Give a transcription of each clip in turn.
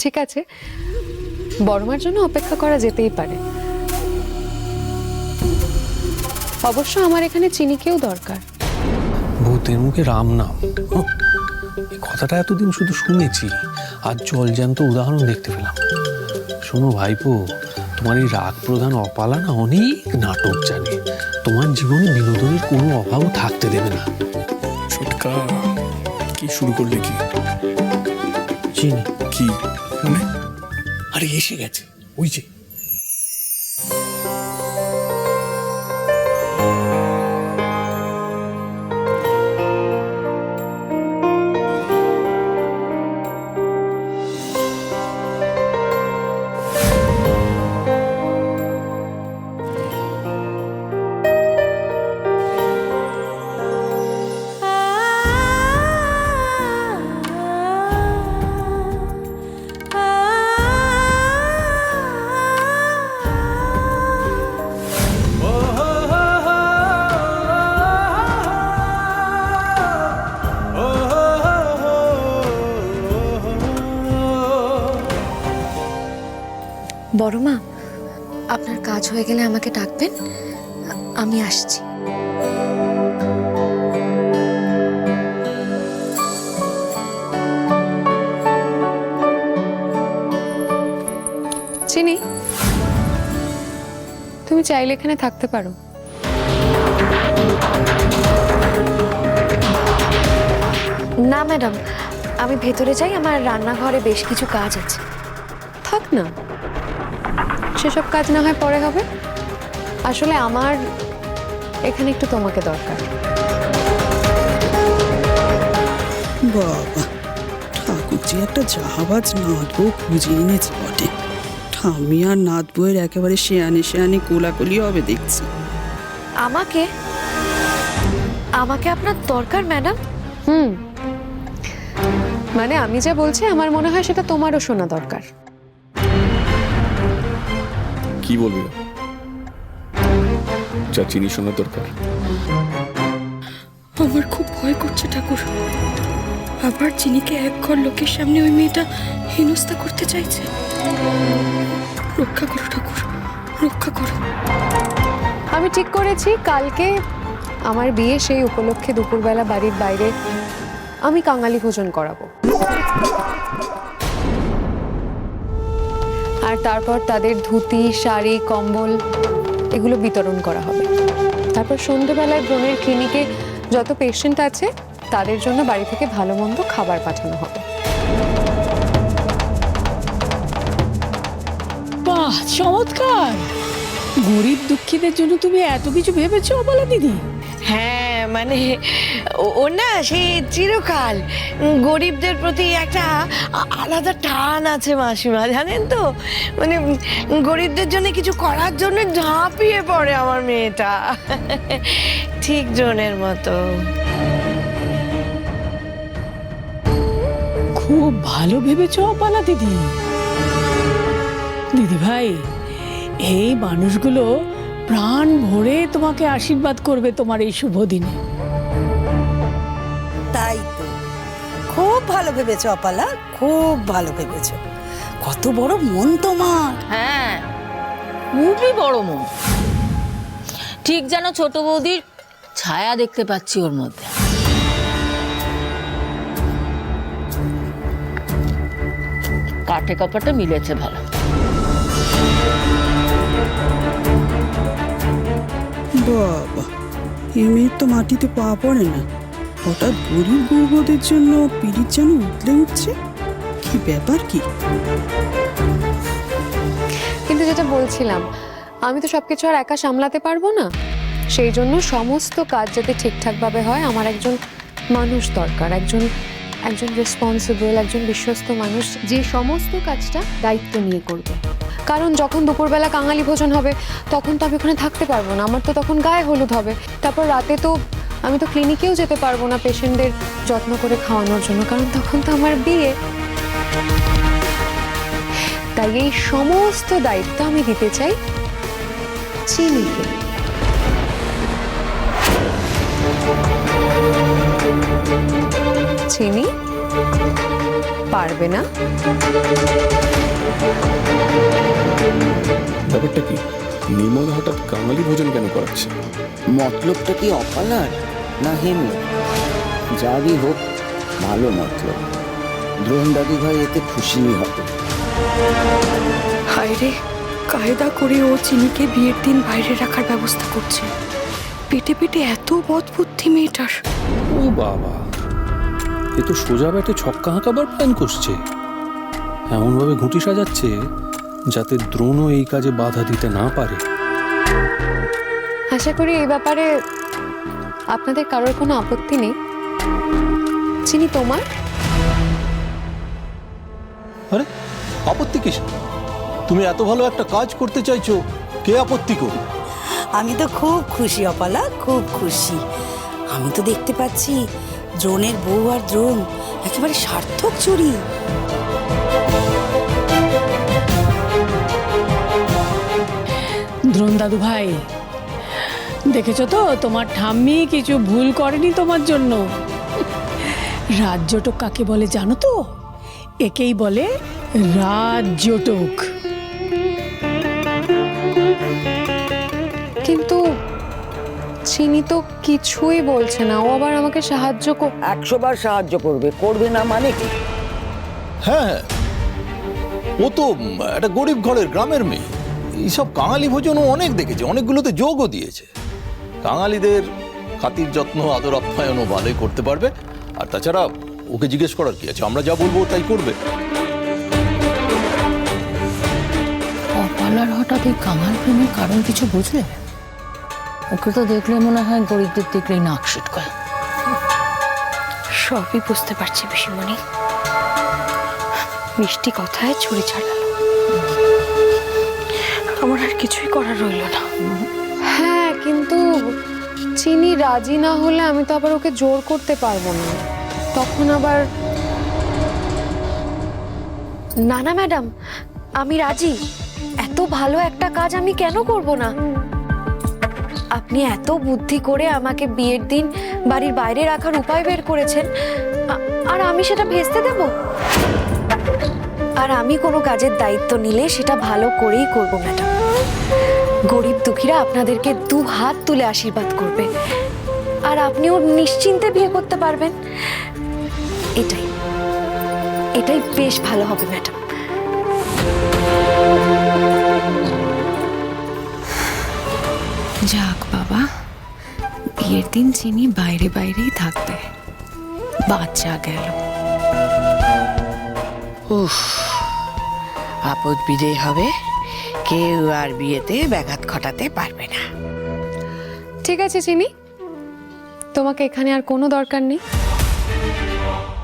ঠিক আছে, বড়মার জন্য অপেক্ষা করা যেতেই পারে। অবশ্য আমার এখানে চিনিকেও দরকার। ভূতের মুখে রাম নাম, এই কথাটা এতদিন শুধু শুনেছি, আজ জলজ্যান্ত উদাহরণ দেখতে পেলাম। শোনো ভাইপো, তোমার এই রাগ প্রধান অপালা না অনেক নাটক জানে, তোমার জীবনে বিনোদনের কোনো অভাবও থাকতে দেবে না। ছোটকা, কি শুরু করলে? কি চিনি কি মানে? আরে এসে গেছে, ওই যে। বড়মা, আপনার কাজ হয়ে গেলে আমাকে ডাকবেন, আমি আসছি। চিনি, তুমি চাইলে এখানে থাকতে পারো। না ম্যাডাম, আমি ভেতরে যাই, আমার রান্নাঘরে বেশ কিছু কাজ আছে। থাক না, সেসব কাজ না হয় পরে হবে। আসলে আমার এখানে একটু তোমাকে দরকার। বাবা, ঠাকুরজি একটা জাহাবাজ নাথ বউ খুঁজে এনেছে বটে। ঠাম্মি আর নাথ বউয়ের একেবারে শেয়ানে শেয়ানে কোলাকুলি হবে দেখছি। আমাকে আমাকে আপনার দরকার ম্যাডাম? মানে আমি যা বলছি আমার মনে হয় সেটা তোমারও শোনা দরকার। কি বলবি? যা চিনি শোনার দরকার। আমার খুব ভয় করছে ঠাকুর, আবার চিনিকে এক ঘর লোকের সামনে ওই মেয়েটা হেনস্থা করতে চাইছে। রক্ষা করো ঠাকুর, রক্ষা করো। আমি ঠিক করেছি কালকে আমার বিয়ে, সেই উপলক্ষে দুপুরবেলা বাড়ির বাইরে আমি কাঙালি ভোজন করাবো, আর তারপর তাদের ধুতি, শাড়ি, কম্বল এগুলো বিতরণ করা হবে। তারপর সন্ধ্যেবেলায় ব্রণের ক্লিনিকে যত পেশেন্ট আছে তাদের জন্য বাড়ি থেকে ভালো মন্দ খাবার পাঠানো হবে। বাহ, চমৎকার! গরিব দুঃখীদের জন্য তুমি এত কিছু ভেবেছো অবলা দিদি? হ্যাঁ, মানে ও না সেই চিরকাল গরিবদের প্রতি একটা আলাদা টান আছে মাসিমা, জানেন তো। মানে গরিবদের জন্য কিছু করার জন্য ঝাঁপিয়ে পড়ে আমার মেয়েটা, ঠিক জনের মতো। খুব ভালো ভেবেছো অবলা দিদি। দিদি ভাই, এই মানুষগুলো প্রাণ ভরে তোমাকে আশীর্বাদ করবে তোমার এই শুভ দিনে। তাই তো, খুব ভালো ভেবেছো অপালা, খুব ভালো ভেবেছো। কত বড় মন তোমার! হ্যাঁ, খুবই বড় মন। ঠিক যেন ছোট বৌদির ছায়া দেখতে পাচ্ছি ওর মধ্যে। কাঠে কাপড়টা মিলেছে ভালো। বাবা, এ মেয়ের তো মাটিতে পা পড়ে না। হঠাৎ গরিব গর্বদের জন্য পিড়িত যেন উঠলে উঠছে। কি ব্যাপার কি? কিন্তু যেটা বলছিলাম, আমি তো সবকিছু আর একা সামলাতে পারবো না। সেই জন্য সমস্ত কাজ যাতে ঠিকঠাকভাবে হয়, আমার একজন মানুষ দরকার, একজন রেসপন্সিবল, একজন বিশ্বস্ত মানুষ, যে সমস্ত কাজটা দায়িত্ব নিয়ে করবে। কারণ যখন দুপুরবেলা কাঙালি ভোজন হবে তখন তো আমি ওখানে থাকতে পারবো না, আমার তো তখন গায়ে হলুদ হবে। তারপর রাতে তো আমি তো ক্লিনিকেও যেতে পারবো না পেশেন্টদের যত্ন করে খাওয়ানোর জন্য, কারণ তখন তো আমার বিয়ে। তাই এই সমস্ত দায়িত্ব আমি দিতে চাই চিনিকে। চিনি, পারবে না? ব্যাপারটা কি? নির্মল হঠাৎ কাঙালি ভোজন কেন করাচ্ছে? মতলবটা কি অপালার না হেমি? যারই হোক ভালো মতলব। দ্রোণ দাদু ভাই এতে খুশি হবে। হায় রে, কায়দা করে ও চিনিকে বিয়ের দিন বাইরে রাখার ব্যবস্থা করছে। পেটে পেটে এত বদবুদ্ধি মেয়েটার। ও বাবা, এ তো সোজা ব্যাটে ছক্কা হাঁকাবার প্ল্যান করছে। এমনভাবে ঘুঁটি সাজাচ্ছে যাতে দ্রোণও এই কাজে বাধা দিতে না পারে। আশা করি এই ব্যাপারে আপনাদের কারোর কোনো আপত্তি নেই। চিনি, তোমার? আরে আপত্তি কিস? তুমি এত ভালো একটা কাজ করতে চাইছো, কে আপত্তি করবে? আমি তো খুব খুশি অপালা, খুব খুশি। আমি তো দেখতে পাচ্ছি দ্রোণের বউ আর দ্রোণ একেবারে সার্থক জুড়ি। দ্রোণ দাদু ভাই, দেখেছো তো তোমার ঠাম্মি কিছু ভুল করেনি তোমার জন্য। রাজ্যটক কাকে বলে জানো তো? একেই বলে রাজ্যটক। কিন্তু চিনি তো কিছুই বলছে না, ও আবার আমাকে সাহায্য 100 বার সাহায্য করবে, করবে না মানে কি? হ্যাঁ, ও তো একটা গরিব ঘরের গ্রামের মেয়ে। এইসব কাঙালি ভোজনও অনেক দেখেছে, অনেকগুলোতে যোগও দিয়েছে। কাঙালিদের খাতির যত্ন আদর আপ্যায়নও ভালোই করতে পারবে। আর তাছাড়া ওকে জিজ্ঞেস করার কি আছে, আমরা যা বলবো তাই করবে। অপালার হঠাৎ এই কাঙাল প্রেমের কারণ কিছু বুঝলে? ওকে তো দেখলে মনে হয় গরিবদের দেখলেই নাক সিটকায়। সবই বুঝতে পারছি পিসিমণি। মিষ্টি কথায় ছুরি ছাড়ালো। আমার আর কিছুই করার রইল না। হ্যাঁ, কিন্তু চিনি রাজি না হলে আমি তো আবার ওকে জোর করতে পারবো না। তখন আবার না না ম্যাডাম, আমি রাজি। এত ভালো একটা কাজ আমি কেন করব না? আপনি এত বুদ্ধি করে আমাকে বিয়ের দিন বাড়ির বাইরে রাখার উপায় বের করেছেন, আর আমি সেটা ভেস্তে দেব? আর আমি কোনো কাজের দায়িত্ব নিলে সেটা ভালো করেই করব ম্যাডাম। গরিব দুঃখীরা আপনাদেরকে 2 হাত তুলে আশীর্বাদ করবে, আর আপনিও নিশ্চিন্তে বিয়ে করতে পারবেন। এটাই এটাই বেশ ভালো হবে ম্যাডাম। যাক বাবা, বিয়ের দিন চিনি বাইরে বাইরেই থাকবে। বাচ্চা গেল। উফ, আপদ বিজয় হবে, কেউ আর বিয়েতে ব্যাঘাত ঘটাতে পারবে না। ঠিক আছে চিনি, তোমাকে এখানে আর কোনো দরকার নেই।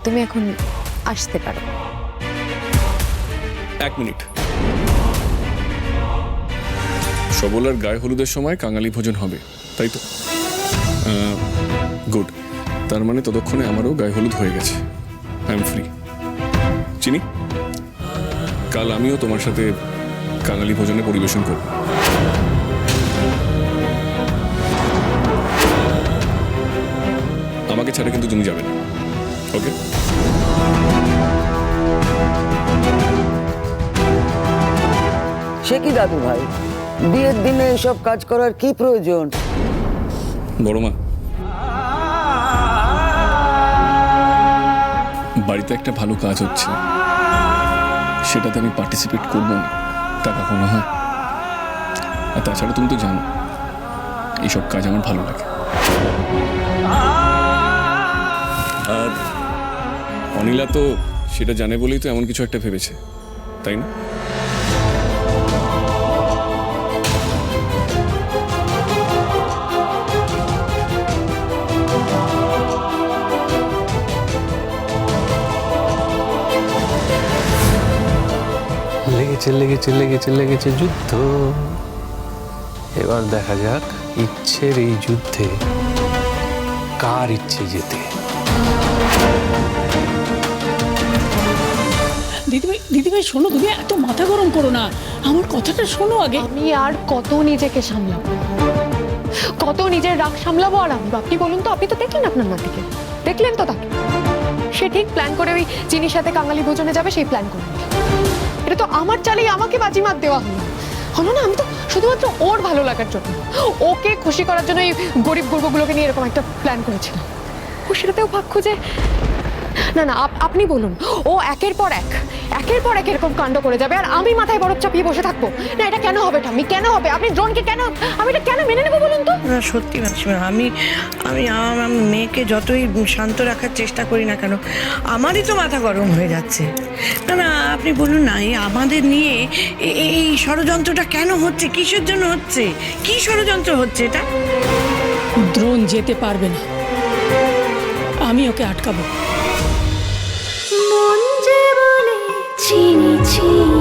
তুমি এখন আসতে পারো। 1 মিনিট। সবলার গায়ে হলুদের সময় কাঙালি ভোজন হবে, তাই তো? গুড। তার মানে ততক্ষণে আমারও গায়ে হলুদ হয়ে গেছে। I am free. চিনি, কাল আমিও তোমার সাথে কাঙালি ভোজনে পরিবেশন করব। আমাকে ছাড়া কিন্তু তুমি যাবে না, ওকে? সে কি দাদু ভাই, বিয়ের দিনে এসব কাজ করার কি প্রয়োজন? বড় মা, বাড়িতে একটা ভালো কাজ হচ্ছে, সেটাতে আমি পার্টিসিপেট করবো না, টাকা কোনো হয়। আর তাছাড়া তুমি তো জানো এইসব কাজ আমার ভালো লাগে। আর অনিলা তো সেটা জানে বলেই তো এমন কিছু একটা ভেবেছে, তাই না? লেগেছে লেগেছে লেগেছে লেগেছে যুদ্ধ। এবার দেখা যাক ইচ্ছের এই যুদ্ধে কার ইচ্ছে যেতে। দিদিভাই শোনো, তুমি এত মাথা গরম করো না, আমার কথাটা শোনো আগে। আমি আর কত নিজেকে সামলাবো, কত নিজের রাগ সামলাবো? আর আপনি বলুন তো, আপনি তো দেখলেন আপনার নাতিকে, দেখলেন তো তাকে সে ঠিক প্ল্যান করে ওই চিনির সাথে কাঙালি ভোজনে যাবে সেই প্ল্যান করে নিল। এটা তো আমার চালেই আমাকে বাজিমাত দেওয়া হলো না। আমি তো শুধুমাত্র ওর ভালো লাগার জন্য, ওকে খুশি করার জন্য এই গরিব গুরবগুলোকে নিয়ে এরকম একটা প্ল্যান করেছিলাম। ও সেটাতেও ভাগ খুঁজে না না আপনি বলুন, ও একের পর এক এরকম কাণ্ড করে যাবে আর আমি মাথায় বরফ চাপিয়ে বসে থাকবো? না, এটা কেন হবে ঠাম্মি, কেন হবে? আপনি ড্রোনকে কেন, আমি এটা কেন মেনে নেবো বলুন তো? না সত্যি মাসিমা, আমি আমার মেয়েকে যতই শান্ত রাখার চেষ্টা করি না কেন, আমারই তো মাথা গরম হয়ে যাচ্ছে। না না, আপনি বলুন না, এই আমাদের নিয়ে এই ষড়যন্ত্রটা কেন হচ্ছে, কিসের জন্য হচ্ছে, কি ষড়যন্ত্র হচ্ছে এটা? দ্রোণ যেতে পারবে না, আমি ওকে আটকাবো। মন যে বলে চিনি চিনি